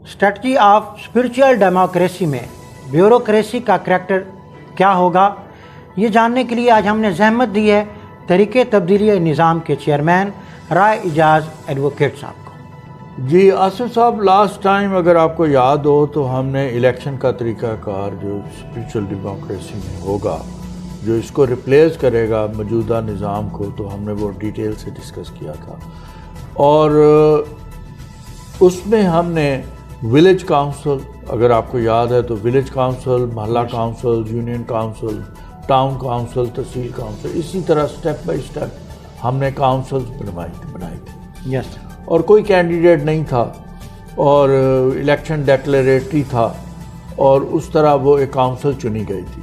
Strategy of spiritual democracy میں bureaucracy کا character کیا ہوگا، یہ جاننے کے لیے آج ہم نے زحمت دی ہے طریقے تبدیلی نظام کے چیئرمین رائے اعجاز ایڈوکیٹ صاحب کو۔ جی آصف صاحب، لاسٹ ٹائم اگر آپ کو یاد ہو تو ہم نے الیکشن کا طریقہ کار جو اسپرچل ڈیموکریسی میں ہوگا، جو اس کو ریپلیس کرے گا موجودہ نظام کو، تو ہم نے وہ ڈیٹیل سے ڈسکس کیا تھا، اور اس میں ہم نے ولیج کاؤنسل، اگر آپ کو یاد ہے تو ولیج کاؤنسل، محلہ council, union council, town council, tehsil council, اسی طرح سٹیپ بائی سٹیپ ہم نے کاؤنسلز بنائی تھی، یس، اور کوئی کینڈیڈیٹ نہیں تھا، اور الیکشن ڈیکلیریٹری تھا، اور اس طرح وہ ایک کاؤنسل چنی گئی تھی۔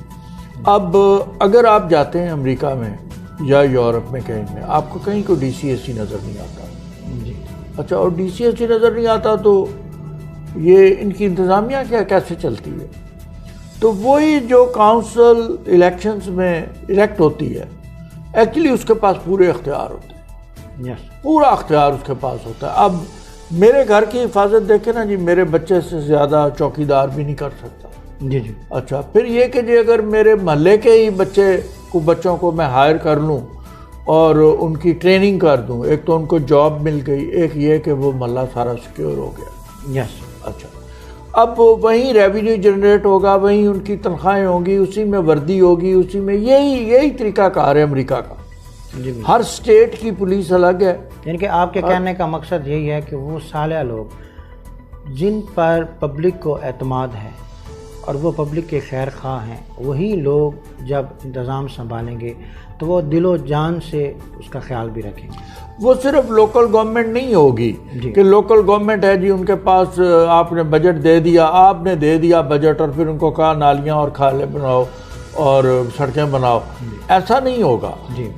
اب اگر آپ جاتے ہیں امریکہ میں یا یورپ میں کہیں میں، آپ کو کہیں کو ڈی سی ایس سی نظر نہیں آتا۔ جی، اچھا، اور ڈی سی ایس سی نظر نہیں آتا تو یہ ان کی انتظامیہ کیسے چلتی ہے؟ تو وہی جو کاؤنسل الیکشنز میں الیکٹ ہوتی ہے، ایکچولی اس کے پاس پورے اختیار ہوتے ہیں، یس، پورا اختیار اس کے پاس ہوتا ہے۔ اب میرے گھر کی حفاظت دیکھیں نا جی، میرے بچے سے زیادہ چوکیدار بھی نہیں کر سکتا۔ جی جی، اچھا، پھر یہ کہ جی اگر میرے محلے کے ہی بچوں کو میں ہائر کر لوں اور ان کی ٹریننگ کر دوں، ایک تو ان کو جاب مل گئی، ایک یہ کہ وہ محلہ سارا سیکیور ہو گیا۔ یس، اچھا، اب وہیں ریونیو جنریٹ ہوگا، وہیں ان کی تنخواہیں ہوں گی، اسی میں وردی ہوگی، اسی میں یہی طریقہ کار ہے امریکہ کا۔ جی، ہر اسٹیٹ کی پولیس الگ ہے۔ یعنی کہ آپ کے کہنے کا مقصد یہی ہے کہ وہ صالح لوگ جن پر پبلک کو اعتماد ہے اور وہ پبلک کے خیر خواہ ہیں، وہی لوگ جب انتظام سنبھالیں گے تو وہ دل و جان سے اس کا خیال بھی رکھیں گے۔ وہ صرف لوکل گورنمنٹ نہیں ہوگی کہ لوکل گورنمنٹ ہے جی، ان کے پاس آپ نے بجٹ دے دیا، آپ نے دے دیا بجٹ، اور پھر ان کو کہا نالیاں اور کھالے بناؤ اور سڑکیں بناؤ، ایسا نہیں ہوگا۔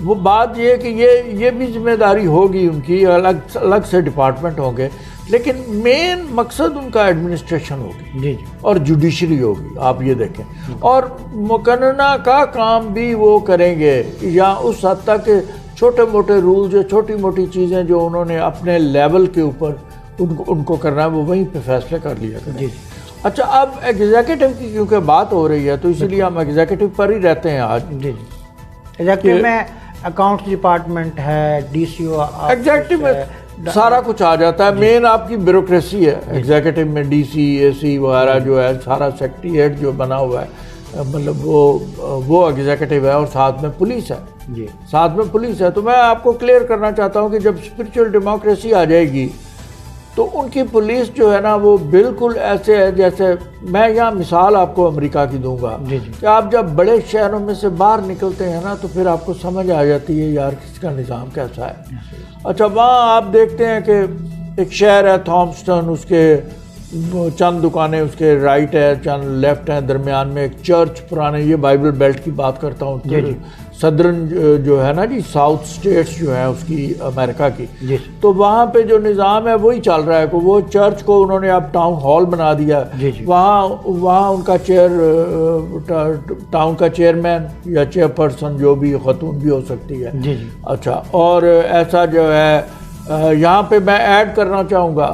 وہ بات یہ ہے کہ یہ بھی ذمہ داری ہوگی ان کی، الگ سے ڈپارٹمنٹ ہوں گے، لیکن مین مقصد ان کا ایڈمنسٹریشن ہوگی، جی، اور جوڈیشری ہوگی۔ آپ یہ دیکھیں، اور مقننہ کا کام بھی وہ کریں گے، یا اس حد تک کہ چھوٹے موٹے رول، جو چھوٹی موٹی چیزیں جو انہوں نے اپنے لیول کے اوپر ان کو کرنا ہے، وہ وہیں پہ فیصلے کر لیا کریں۔ جی، اچھا، اب ایگزیکٹو کی کیونکہ بات ہو رہی ہے تو اسی لیے ہم ایگزیکٹو پر ہی رہتے ہیں آج۔ جی، ایگزیکٹو میں اکاؤنٹس ڈپارٹمنٹ ہے، ڈی سی او، ایگزیکٹو میں سارا کچھ آ جاتا ہے۔ مین آپ کی بیوروکریسی ہے ایگزیکٹو میں، ڈی سی، اے سی وغیرہ جو ہے، سارا سیکریٹریٹ جو بنا ہوا ہے، مطلب وہ ایگزیکٹو ہے، اور ساتھ میں پولیس ہے۔ جی، ساتھ میں پولیس ہے۔ تو میں آپ کو کلیئر کرنا چاہتا ہوں کہ جب اسپرچل ڈیموکریسی آ جائے گی تو ان کی پولیس جو ہے نا، وہ بالکل ایسے ہے جیسے، میں یہاں مثال آپ کو امریکہ کی دوں گا کہ آپ جب بڑے شہروں میں سے باہر نکلتے ہیں نا، تو پھر آپ کو سمجھ آ جاتی ہے یار کس کا نظام کیسا ہے۔ اچھا، وہاں آپ دیکھتے ہیں کہ ایک شہر ہے تھامسٹن، اس کے چند دکانیں اس کے رائٹ ہے، چند لیفٹ ہیں، درمیان میں ایک چرچ پرانے، یہ بائبل بیلٹ کی بات کرتا ہوں، صدرن جو ہے نا جی، ساؤتھ سٹیٹس جو ہیں اس کی، امریکہ کی، تو وہاں پہ جو نظام ہے وہی چل رہا ہے کہ وہ چرچ کو انہوں نے اب ٹاؤن ہال بنا دیا۔ وہاں ان کا ٹاؤن کا چیئرمین یا چیئر پرسن جو بھی، خاتون بھی ہو سکتی ہے۔ اچھا، اور ایسا جو ہے یہاں پہ میں ایڈ کرنا چاہوں گا،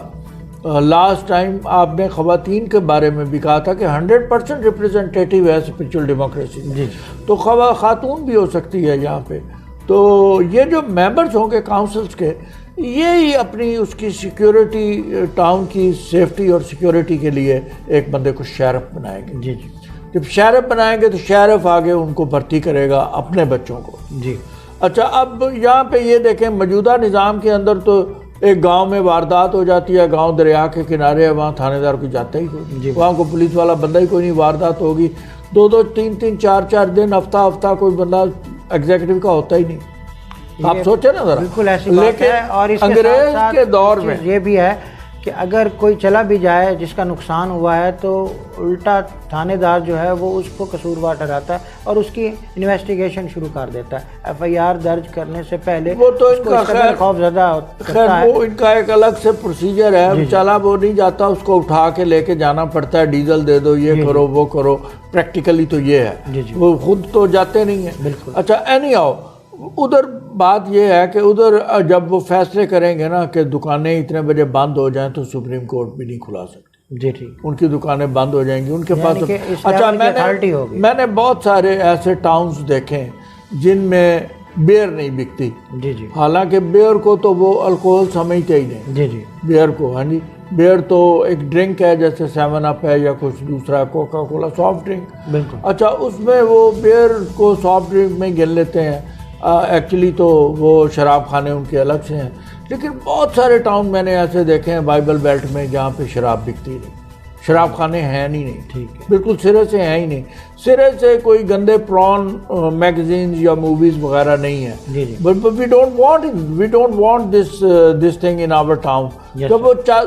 لاسٹ ٹائم آپ نے خواتین کے بارے میں بھی کہا تھا کہ 100% ریپریزنٹیٹیو ہے اسپرچل ڈیموکریسی، تو خاتون بھی ہو سکتی ہے یہاں پہ۔ تو یہ جو ممبرز ہوں گے کاؤنسلز کے، یہی اپنی اس کی سیکیورٹی، ٹاؤن کی سیفٹی اور سیکیورٹی کے لیے ایک بندے کو شیرف بنائیں گے۔ جب شیرف بنائیں گے تو شیرف آگے ان کو بھرتی کرے گا اپنے بچوں کو۔ اچھا، اب یہاں پہ یہ دیکھیں، موجودہ نظام کے اندر تو ایک گاؤں میں واردات ہو جاتی ہے، گاؤں دریا کے کنارے ہے، وہاں تھانے دار کوئی جاتا ہی کوئی، وہاں کو پولیس والا بندہ ہی کوئی نہیں، واردات ہوگی 2-2 3-3 4-4 دن، ہفتہ کوئی بندہ ایگزیکٹو کا ہوتا ہی نہیں۔ آپ سوچیں نا ذرا، بالکل ایسی بات ہے۔ اور اس انگریز کے دور میں یہ بھی ہے کہ اگر کوئی چلا بھی جائے جس کا نقصان ہوا ہے تو الٹا تھانے دار جو ہے وہ اس کو قصوروار ٹھہراتا ہے اور اس کی انویسٹیگیشن شروع کر دیتا ہے، ایف آئی آر درج کرنے سے پہلے۔ وہ تو ان کا خوف زدہ خیر، وہ ان کا ایک الگ سے پروسیجر ہے، چلا وہ نہیں جاتا، اس کو اٹھا کے لے کے جانا پڑتا ہے، ڈیزل دے دو، یہ کرو وہ کرو، پریکٹیکلی تو یہ ہے، وہ خود تو جاتے نہیں ہیں۔ بالکل۔ اچھا، اینی ہاؤ، ادھر بات یہ ہے کہ ادھر جب وہ فیصلے کریں گے نا کہ دکانیں اتنے بجے بند ہو جائیں تو سپریم کورٹ بھی نہیں کھلا سکتی۔ جی ٹھیک، ان کی دکانیں بند ہو جائیں گی، ان کے پاس اچھا میں نے بہت سارے ایسے ٹاؤنز دیکھے جن میں بیئر نہیں بکتی، جی جی، حالانکہ بیئر کو تو وہ الکوہل سمجھتے ہی نہیں، جی جی، بیئر کو، ہاں جی، بیئر تو ایک ڈرنک ہے جیسے 7 اپ ہے یا کچھ دوسرا کوکا کولا سافٹ ڈرنک، بالکل، اچھا اس میں وہ بیئر کو سافٹ ڈرنک میں گن لیتے ہیں، ایکچولی تو وہ شراب خانے ان کے الگ سے ہیں، لیکن بہت سارے ٹاؤن میں نے ایسے دیکھے ہیں بائبل بیلٹ میں جہاں پہ شراب بکتی نہیں، شراب خانے ہیں ہی نہیں، ٹھیک ہے، بالکل سرے سے ہیں ہی نہیں، سرے سے کوئی گندے پران میگزینز یا موویز وغیرہ نہیں ہیں، جی جی، but we don't want this thing in our town. Yes,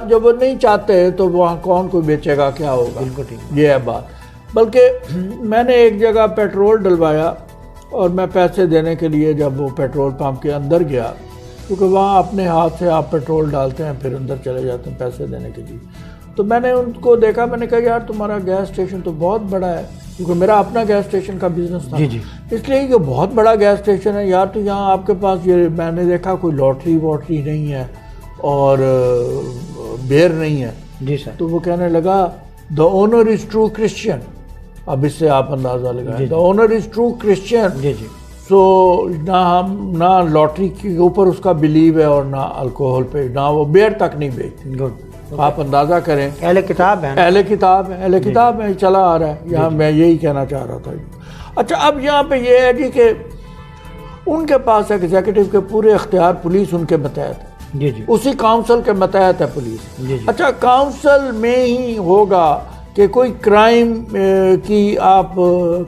جب وہ نہیں چاہتے تو وہاں کون کوئی بیچے گا، کیا ہوگا، بالکل ٹھیک، یہ ہے بات۔ بلکہ میں نے ایک جگہ پیٹرول ڈلوایا اور میں پیسے دینے کے لیے جب وہ پیٹرول پمپ کے اندر گیا، کیونکہ وہاں اپنے ہاتھ سے آپ پیٹرول ڈالتے ہیں پھر اندر چلے جاتے ہیں پیسے دینے کے لیے، تو میں نے ان کو دیکھا، میں نے کہا یار تمہارا گیس اسٹیشن تو بہت بڑا ہے، کیونکہ میرا اپنا گیس اسٹیشن کا بزنس تھا، جی جی، اس لیے کہ بہت بڑا گیس اسٹیشن ہے یار، تو یہاں آپ کے پاس یہ میں نے دیکھا کوئی لاٹری واٹری نہیں ہے اور بیئر نہیں ہے، جی سر، تو وہ کہنے لگا the owner is true Christian, اب اس سے آپ اندازہ لگائیں، the owner is true Christian, جی جی، سو نہ لاٹری کے اوپر اس کا بلیو ہے اور نہ الکوہل پہ، نہ وہ بیئر تک نہیں بیچتے، گڈ، آپ اندازہ کریں، اہل کتاب ہے، اہل کتاب میں چلا آ رہا ہے، یہاں میں یہی کہنا چاہ رہا تھا۔ اچھا اب یہاں پہ یہ ہے جی کہ ان کے پاس ایگزیکٹو کے پورے اختیار، پولیس ان کے متحد ہے، جی جی، اسی کاؤنسل کے متحد ہے پولیس، جی جی، اچھا کاؤنسل میں ہی ہوگا کہ کوئی کرائم کی آپ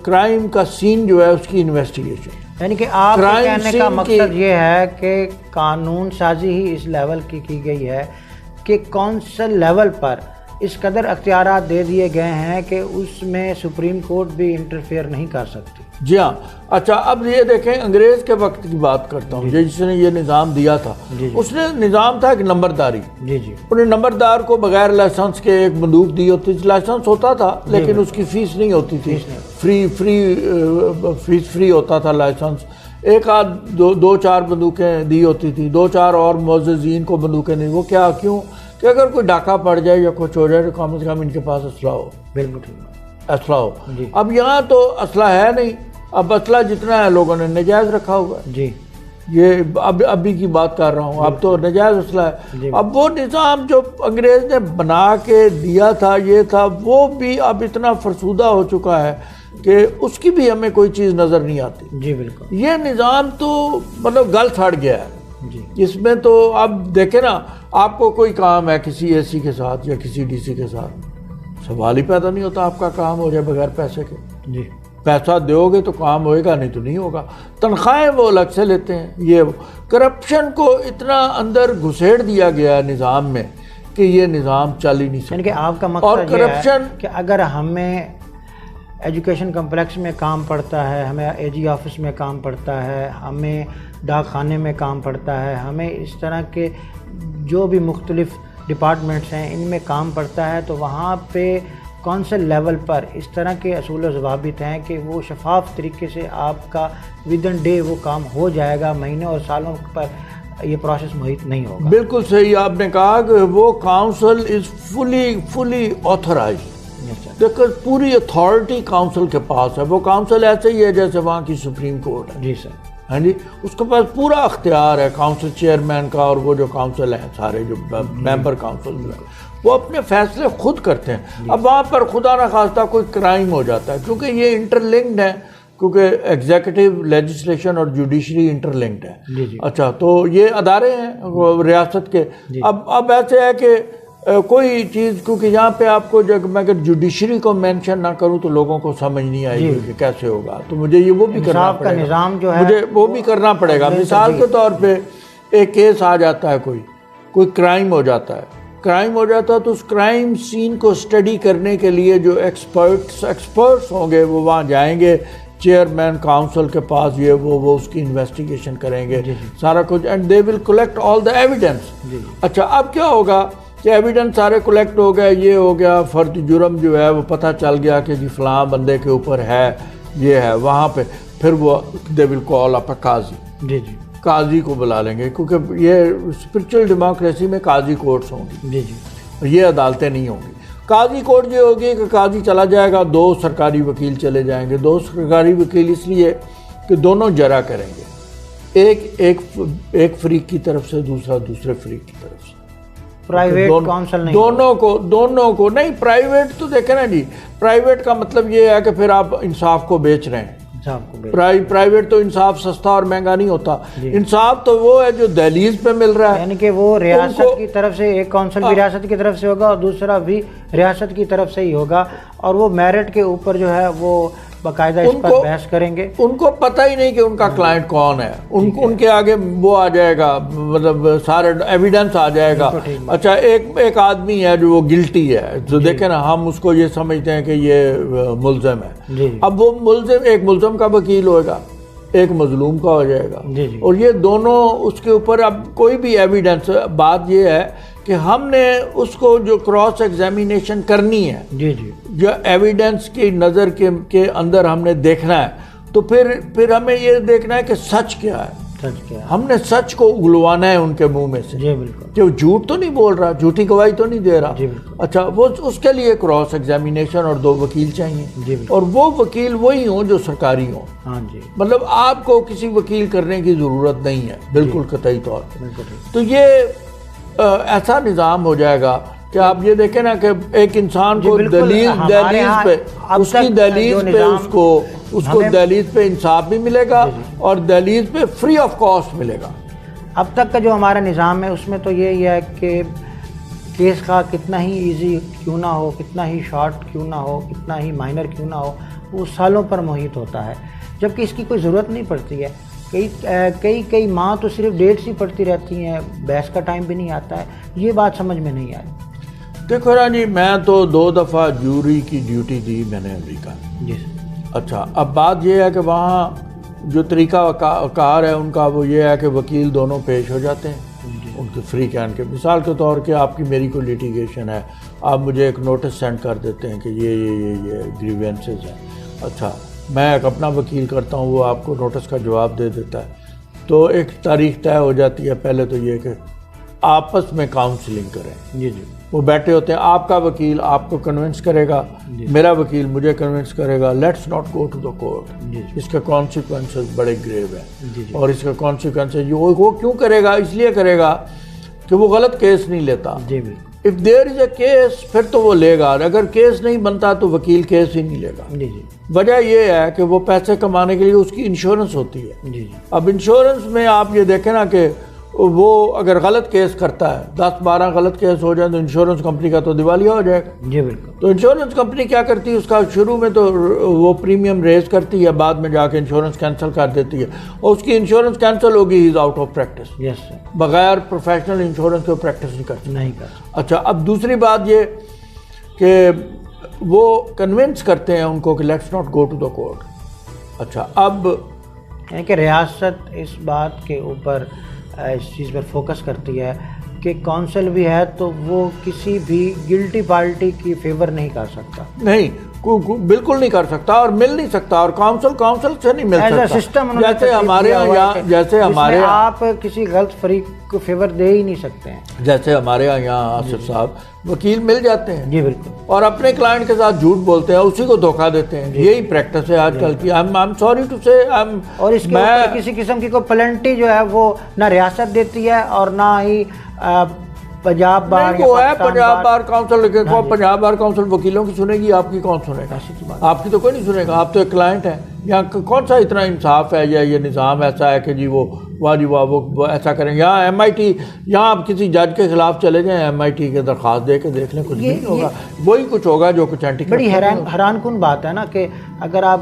کرائم کا سین جو ہے اس کی انویسٹیگیشن، یعنی کہ آپ کے Crime کہنے کا scene مقصد یہ ہے کہ قانون سازی ہی اس لیول کی گئی ہے کہ کونسل لیول پر اس قدر اختیارات دے دیے گئے ہیں کہ اس میں سپریم کورٹ بھی انٹرفیئر نہیں کر سکتی۔ جی ہاں، اچھا اب یہ دیکھیں انگریز کے وقت کی بات کرتا ہوں، جس نے یہ نظام دیا تھا، اس نے نظام تھا ایک نمبرداری، جی جی، انہیں نمبردار کو بغیر لائسنس کے ایک بندوق دی ہوتی تھی، لائسنس ہوتا تھا لیکن اس کی فیس نہیں ہوتی تھی، فری ہوتا تھا لائسنس، ایک آدھ دو چار بندوقیں دی ہوتی تھی، 2-4 اور معززین کو بندوقیں نہیں، وہ کیوں کہ اگر کوئی ڈاکہ پڑ جائے یا کچھ ہو جائے تو کم از کم ان کے پاس اسلحہ ہو، بالکل ٹھیک، اسلحہ ہو۔ جی، اب یہاں تو اسلحہ ہے نہیں، اب اسلحہ جتنا ہے لوگوں نے نجائز رکھا ہوا ہے، جی، یہ ابھی کی بات کر رہا ہوں، اب تو نجائز اسلحہ ہے، اب وہ نظام جو انگریز نے بنا کے دیا تھا یہ تھا، وہ بھی اب اتنا فرسودہ ہو چکا ہے کہ اس کی بھی ہمیں کوئی چیز نظر نہیں آتی، جی بالکل، یہ نظام تو مطلب گل سڑ گیا ہے، جی، اس میں تو اب دیکھیں نا، آپ کو کوئی کام ہے کسی اے سی کے ساتھ یا کسی ڈی سی کے ساتھ، سوال ہی پیدا نہیں ہوتا آپ کا کام ہو جائے بغیر پیسے کے، جی، پیسہ دو گے تو کام ہوئے گا، نہیں تو نہیں ہوگا، تنخواہیں وہ الگ سے لیتے ہیں، یہ کرپشن کو اتنا اندر گھسیڑ دیا گیا نظام میں کہ یہ نظام چل ہی نہیں سکتا، یعنی کہ آپ کا اور مقصد یہ ہے کرپشن کہ اگر ہمیں ایجوکیشن کمپلیکس میں کام پڑتا ہے، ہمیں اے جی آفس میں کام پڑتا ہے، ہمیں ڈاک خانے میں کام پڑتا ہے، ہمیں اس طرح کے جو بھی مختلف ڈپارٹمنٹس ہیں ان میں کام پڑتا ہے، تو وہاں پہ کونسل لیول پر اس طرح کے اصول و ضوابط ہیں کہ وہ شفاف طریقے سے آپ کا ودن ڈے وہ کام ہو جائے گا، مہینوں اور سالوں پر یہ پروسیس محیط نہیں ہوگا۔ بالکل صحیح آپ نے کہا کہ وہ کاؤنسل از فلی آتھورائزڈ، دیکھو پوری اتھارٹی کاؤنسل کے پاس ہے، وہ کاؤنسل ایسے ہی ہے جیسے وہاں کی سپریم کورٹ ہے، جی سر، ہاں جی، اس کے پاس پورا اختیار ہے کاؤنسل چیئرمین کا، اور وہ جو کاؤنسل ہیں سارے جو ممبر کاؤنسل ہیں وہ اپنے فیصلے خود کرتے ہیں۔ اب وہاں پر خدا نخواستہ کوئی کرائم ہو جاتا ہے، کیونکہ یہ انٹر لنکڈ ہے، کیونکہ ایگزیکٹو لیجسلیشن اور جوڈیشری انٹر لنکڈ ہے، جی جی، اچھا تو یہ ادارے ہیں ریاست کے، اب ایسے ہے کہ کوئی چیز، کیونکہ یہاں پہ آپ کو جب میں اگر جوڈیشری کو مینشن نہ کروں تو لوگوں کو سمجھ نہیں آئے گی کہ کیسے ہوگا، تو مجھے یہ وہ بھی کرنا انصاف کا نظام جو ہے مجھے وہ بھی کرنا پڑے گا۔ مثال کے طور پہ ایک کیس آ جاتا ہے، کوئی کرائم ہو جاتا ہے تو اس کرائم سین کو اسٹڈی کرنے کے لیے جو ایکسپرٹس ہوں گے وہ وہاں جائیں گے، چیئرمین کاؤنسل کے پاس، یہ وہ اس کی انویسٹیگیشن کریں گے سارا کچھ، and they will collect all the evidence. اچھا اب کیا ہوگا کہ ایویڈنس سارے کلیکٹ ہو گئے، یہ ہو گیا، فرد جرم جو ہے وہ پتہ چل گیا کہ جی فلاں بندے کے اوپر ہے، یہ ہے، وہاں پہ پھر وہ دے ول کال اپ اے قاضی، جی جی، قاضی کو بلا لیں گے، کیونکہ یہ اسپرچل ڈیموکریسی میں قاضی کورٹس ہوں گی، جی جی، یہ عدالتیں نہیں ہوں گی۔ قاضی کوٹ یہ ہوگی کہ قاضی چلا جائے گا، 2 سرکاری وکیل چلے جائیں گے. 2 سرکاری وکیل اس لیے کہ دونوں جرا کریں گے، ایک فریق کی طرف سے، دوسرا دوسرے فریق کی طرف سے. پرائیویٹ کونسل نہیں، دونوں کو نہیں. پرائیویٹ تو دیکھیں نا جی، پرائیویٹ کا مطلب یہ ہے کہ پھر آپ انصاف کو بیچ رہے ہیں. پرائیویٹ تو انصاف سستا اور مہنگا نہیں ہوتا. انصاف تو وہ ہے جو دہلیز پہ مل رہا ہے، یعنی کہ وہ ریاست کی طرف سے، ایک کونسل بھی ریاست کی طرف سے ہوگا اور دوسرا بھی ریاست کی طرف سے ہی ہوگا، اور وہ میرٹ کے اوپر جو ہے وہ باقاعدہ اس پر بحث کریں گے. ان کو پتہ ہی نہیں کہ ان کا کلائنٹ کون ہے. ان کے آگے وہ آ جائے گا، مطلب سارا ایویڈنس آ جائے گا. اچھا ایک آدمی ہے جو وہ گلٹی ہے، تو دیکھیں نا ہم اس کو یہ سمجھتے ہیں کہ یہ ملزم ہے. اب وہ ملزم، ایک ملزم کا وکیل ہوگا، ایک مظلوم کا ہو جائے گا، اور یہ دونوں اس کے اوپر اب کوئی بھی ایویڈنس. بات یہ ہے کہ ہم نے اس کو جو کراس ایگزامینیشن کرنی ہے، جو ایویڈنس کی نظر کے اندر ہم نے دیکھنا ہے، تو پھر ہمیں یہ دیکھنا ہے کہ سچ کیا ہے. ہم نے سچ کو اگلوانا ہے ان کے منہ میں سے کہ وہ جھوٹ تو نہیں بول رہا، جھوٹی گواہی تو نہیں دے رہا. اچھا وہ اس کے لیے کراس ایگزامینیشن اور 2 وکیل چاہیے، اور وہ وکیل وہی ہوں جو سرکاری ہوں. مطلب آپ کو کسی وکیل کرنے کی ضرورت نہیں ہے، بالکل قطعی طور پر. تو یہ ایسا نظام ہو جائے گا کہ آپ یہ دیکھیں نا کہ ایک انسان کو دہلیز پہ، اس کی دہلیز پہ اس کو دہلیز پہ انصاف بھی ملے گا اور دہلیز پہ فری آف کاسٹ ملے گا. اب تک کا جو ہمارا نظام ہے اس میں تو یہی ہے کہ کیس کا کتنا ہی ایزی کیوں نہ ہو، کتنا ہی شارٹ کیوں نہ ہو، کتنا ہی مائنر کیوں نہ ہو، وہ سالوں پر محیط ہوتا ہے، جبکہ اس کی کوئی ضرورت نہیں پڑتی ہے. کئی ماہ تو صرف ڈیٹس ہی پڑتی رہتی ہیں، بحث کا ٹائم بھی نہیں آتا ہے. یہ بات سمجھ میں نہیں آئی. دیکھو رانی، میں تو 2 دفعہ جوری کی ڈیوٹی دی میں نے امریکہ. اچھا اب بات یہ ہے کہ وہاں جو طریقہ کار ہے ان کا وہ یہ ہے کہ وکیل دونوں پیش ہو جاتے ہیں ان کے فری کین کے. مثال کے طور کہ آپ کی میری کوئی لیٹیگیشن ہے، آپ مجھے ایک نوٹس سینڈ کر دیتے ہیں کہ یہ گریوینسز ہیں. اچھا میں ایک اپنا وکیل کرتا ہوں، وہ آپ کو نوٹس کا جواب دے دیتا ہے. تو ایک تاریخ طے ہو جاتی ہے. پہلے تو یہ کہ آپس میں کاؤنسلنگ کریں. وہ بیٹھے ہوتے ہیں، آپ کا وکیل آپ کو کنونس کرے گا، میرا وکیل مجھے کنونس کرے گا. Let's not go to the court. اس کے کانسیکوینسز بڑے گریو ہیں، اور اس کا کانسیکوینسز وہ کیوں کرے گا؟ اس لیے کرے گا کہ وہ غلط کیس نہیں لیتا. If there is a case پھر تو وہ لے گا، اگر کیس نہیں بنتا تو وکیل کیس ہی نہیں لے گا. وجہ یہ ہے کہ وہ پیسے کمانے کے لیے اس کی انشورنس ہوتی ہے. اب انشورنس میں آپ یہ دیکھیں نا کہ وہ اگر غلط کیس کرتا ہے، 10-12 غلط کیس ہو جائیں تو انشورنس کمپنی کا تو دیوالیہ ہو جائے گا. تو انشورنس کمپنی کیا کرتی ہے، اس کا شروع میں تو وہ پریمیم ریز کرتی ہے، بعد میں جا کے انشورنس کینسل کر دیتی ہے، اور اس کی انشورنس کینسل ہوگی، ہی از آؤٹ آف پریکٹس. بغیر پروفیشنل انشورنس کے پریکٹس نہیں کرتی. اچھا اب دوسری بات یہ کہ وہ کنونس کرتے ہیں ان کو کہ let's not go to the court. اچھا اب یعنی کہ ریاست اس بات کے اوپر اس چیز پر فوکس کرتی ہے کہ کونسل بھی ہے تو وہ کسی بھی گلٹی پارٹی کی فیور نہیں کر سکتا. نہیں، بالکل نہیں کر سکتا اور مل نہیں سکتا، اور کونسل سے نہیں مل سکتا. سسٹم جیسے ہمارے یہاں آپ کسی غلط فریق کو فیور دے ہی نہیں سکتے ہیں. جیسے ہمارے یہاں آصف صاحب وکیل مل جاتے ہیں بالکل، اور اپنے کلائنٹ کے ساتھ جھوٹ بولتے ہیں، اسی کو دھوکہ دیتے ہیں. یہی پریکٹس ہے آج کل کی. I'm sorry to say اور اس کے کسی قسم کی کوئی پلنٹی جو ہے وہ نہ ریاست دیتی ہے اور نہ ہی پنجاب بار پنجاب بار کاؤنسل. لیکن پنجاب بار کاؤنسل وکیلوں کی سنے گی، آپ کی کون سنے گا؟ آپ کی تو کوئی نہیں سنے گا. آپ تو ایک کلائنٹ ہیں. یہاں کون سا اتنا انصاف ہے یا یہ نظام ایسا ہے کہ جی وہ وہ ایسا کریں گے؟ یہاں MIT، یہاں آپ کسی جج کے خلاف چلے جائیں، MIT کے درخواست دے کے دیکھ لیں، کچھ نہیں ہوگا. وہی کچھ ہوگا جو کچھ اینٹی. بڑی حیران کن بات ہے نا کہ اگر آپ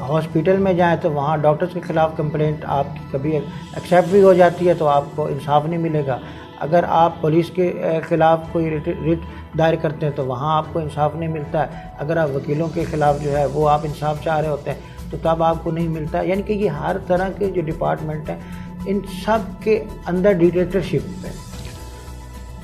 ہاسپٹل میں جائیں تو وہاں ڈاکٹرز کے خلاف کمپلینٹ آپ کی کبھی ایکسیپٹ بھی ہو جاتی ہے تو آپ کو انصاف نہیں ملے گا. اگر آپ پولیس کے خلاف کوئی ریٹ دائر کرتے ہیں تو وہاں آپ کو انصاف نہیں ملتا ہے. اگر آپ وکیلوں کے خلاف جو ہے وہ آپ انصاف چاہ رہے ہوتے ہیں تو تب آپ کو نہیں ملتا. یعنی کہ یہ ہر طرح کے جو ڈپارٹمنٹ ہیں ان سب کے اندر ڈکٹیٹرشپ ہے.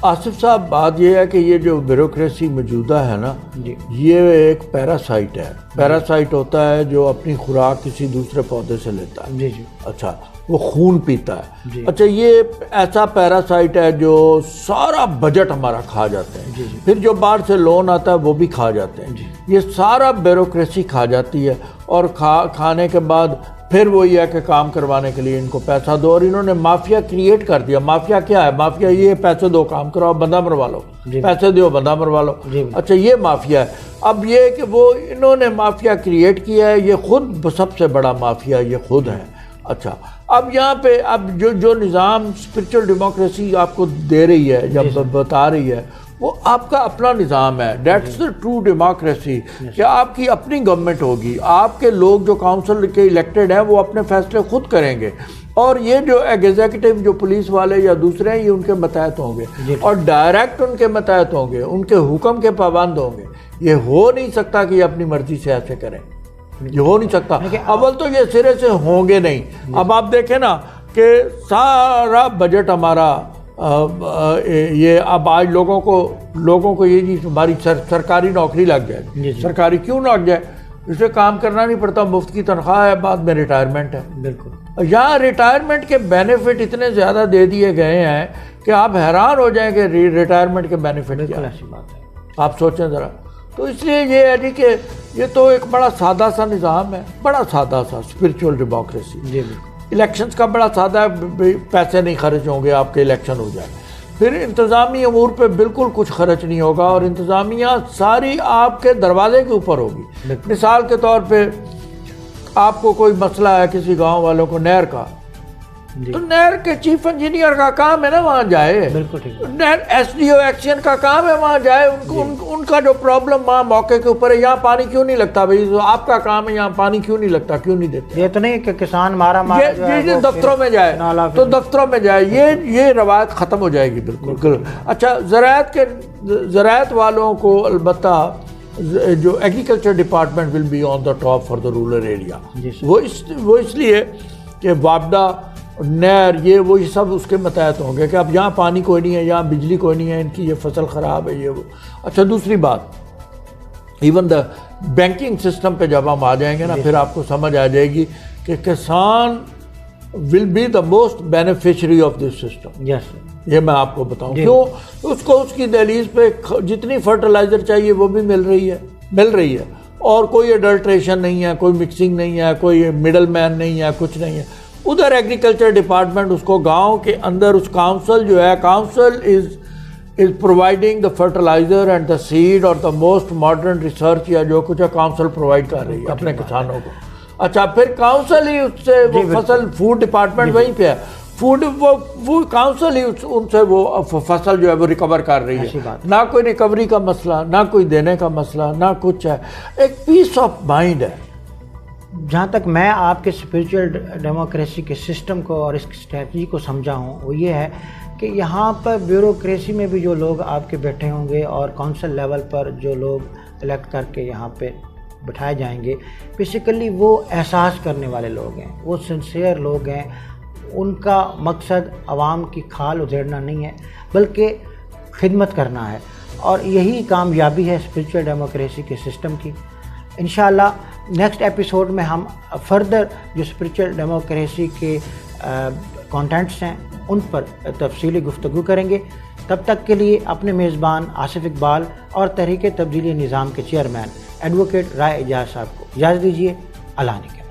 آصف صاحب بات یہ ہے کہ یہ جو بیوروکریسی موجودہ ہے نا جی یہ ایک پیراسائٹ ہے. پیراسائٹ ہوتا ہے جو اپنی خوراک کسی دوسرے پودے سے لیتا ہے. جی جی اچھا وہ خون پیتا ہے. جی. اچھا یہ ایسا پیراسائٹ ہے جو سارا بجٹ ہمارا کھا جاتے ہیں. جی جی. پھر جو باہر سے لون آتا ہے وہ بھی کھا جاتے ہیں. جی. یہ سارا بیوروکریسی کھا جاتی ہے اور کھانے کے بعد پھر وہی ہے کہ کام کروانے کے لیے ان کو پیسہ دو, اور انہوں نے مافیا کریٹ کر دیا. مافیا کیا ہے؟ مافیا یہ پیسے دو کام کراؤ بندہ مروا لو, پیسے دو بندہ مروا لو. اچھا یہ مافیا ہے. اب یہ کہ وہ انہوں نے مافیا کریٹ کیا ہے, یہ خود سب سے بڑا مافیا یہ خود ہے. اچھا اب یہاں پہ اب جو نظام اسپرچل ڈیموکریسی آپ کو دے رہی ہے یا بتا رہی ہے وہ آپ کا اپنا نظام ہے. دیٹس دا ٹرو ڈیموکریسی کہ آپ کی اپنی گورنمنٹ ہوگی, آپ کے لوگ جو کاؤنسل کے الیکٹڈ ہیں وہ اپنے فیصلے خود کریں گے, اور یہ جو ایگزیکٹو جو پولیس والے یا دوسرے ہیں یہ ان کے متحد ہوں گے اور ڈائریکٹ ان کے متحد ہوں گے, ان کے حکم کے پابند ہوں گے. یہ ہو نہیں سکتا کہ یہ اپنی مرضی سے ایسے کریں, یہ ہو نہیں سکتا. اول تو یہ سرے سے ہوں گے نہیں. اب آپ دیکھیں نا کہ سارا بجٹ ہمارا یہ اب آج لوگوں کو یہ جی ہماری سرکاری نوکری لگ جائے. سرکاری کیوں لگ جائے؟ اسے کام کرنا نہیں پڑتا, مفت کی تنخواہ ہے, بعد میں ریٹائرمنٹ ہے. بالکل یہاں ریٹائرمنٹ کے بینیفٹ اتنے زیادہ دے دیے گئے ہیں کہ آپ حیران ہو جائیں کہ ریٹائرمنٹ کے بینیفٹ کیا ہے. آپ سوچیں ذرا. تو اس لیے یہ ہے کہ یہ تو ایک بڑا سادہ سا نظام ہے, بڑا سادہ سا اسپرچول ڈیموکریسی. الیکشنز کا بڑا سادہ ہے, پیسے نہیں خرچ ہوں گے, آپ کے الیکشن ہو جائے. پھر انتظامی امور پہ بالکل کچھ خرچ نہیں ہوگا, اور انتظامیہ ساری آپ کے دروازے کے اوپر ہوگی. مثال کے طور پہ آپ کو کوئی مسئلہ ہے کسی گاؤں والوں کو نہر کا, تو نہر کے چیف انجینئر کا کام ہے نا وہاں جائے. نہر ایس ڈی او ایکشن کا کام ہے وہاں جائے. ان کا جو پرابلم وہاں موقع کے اوپر ہے, یہاں پانی کیوں نہیں لگتا بھائی, آپ کا کام ہے, یہاں پانی کیوں نہیں لگتا, کیوں نہیں دیتے. یہ تو نہیں کہ کسان مارا یہ دفتروں میں جائے تو دفتروں میں جائے, یہ روایت ختم ہو جائے گی بالکل. اچھا زراعت والوں کو البتہ جو agriculture department will be on the top for the rural area. وہ اس لیے کہ وابڈا نہر یہ سب اس کے متحد ہوں گے کہ اب یہاں پانی کوئی نہیں ہے, یہاں بجلی کوئی نہیں ہے, ان کی یہ فصل خراب ہے, یہ وہ. اچھا دوسری بات, ایون دا بینکنگ سسٹم پہ جب ہم آ جائیں گے نا پھر آپ کو سمجھ آ جائے گی کہ کسان will be the most beneficiary of this system. یہ میں آپ کو بتاؤں کیوں. اس کو اس کی دہلیز پہ جتنی فرٹیلائزر چاہیے وہ بھی مل رہی ہے, اور کوئی ایڈلٹریشن نہیں ہے, کوئی مکسنگ نہیں ہے, کوئی مڈل مین نہیں ہے, کچھ نہیں ہے. ادھر ایگریکلچر ڈپارٹمنٹ اس کو گاؤں کے اندر اس کاؤنسل جو ہے, council is providing the fertilizer and the seed اور دا موسٹ ماڈرن ریسرچ یا جو کچھ ہے کانسل پرووائڈ کر رہی ہے اپنے کسانوں کو. اچھا پھر کاؤنسل ہی اس سے وہ فصل, فوڈ ڈپارٹمنٹ وہیں پہ ہے, فوڈ وہ کاؤنسل ہی ان سے وہ فصل جو ہے وہ ریکور کر رہی ہے. نہ کوئی ریکوری کا مسئلہ, نہ کوئی دینے کا مسئلہ, نہ کچھ ہے. ایک پیس آف مائنڈ ہے. جہاں تک میں آپ کے اسپرچل ڈیموکریسی کے سسٹم کو اور اس کی اسٹریٹجی کو سمجھا ہوں وہ یہ ہے کہ یہاں پر بیوروکریسی میں بھی جو لوگ آپ کے بیٹھے ہوں گے اور کونسل لیول پر جو لوگ الیکٹ کر کے یہاں پہ بٹھائے جائیں گے, بیسیکلی وہ احساس کرنے والے لوگ ہیں, وہ سنسیئر لوگ ہیں. ان کا مقصد عوام کی کھال ادھیڑنا نہیں ہے بلکہ خدمت کرنا ہے, اور یہی کامیابی ہے اسپرچل ڈیموکریسی کے سسٹم کی. انشاءاللہ نیکسٹ ایپیسوڈ میں ہم فردر جو اسپرچل ڈیموکریسی کے کانٹینٹس ہیں ان پر تفصیلی گفتگو کریں گے. تب تک کے لیے اپنے میزبان آصف اقبال اور تحریک تبدیلی نظام کے چیئرمین ایڈوکیٹ رائے اعجاز صاحب کو اجازت دیجیے. اللہ نگہبان.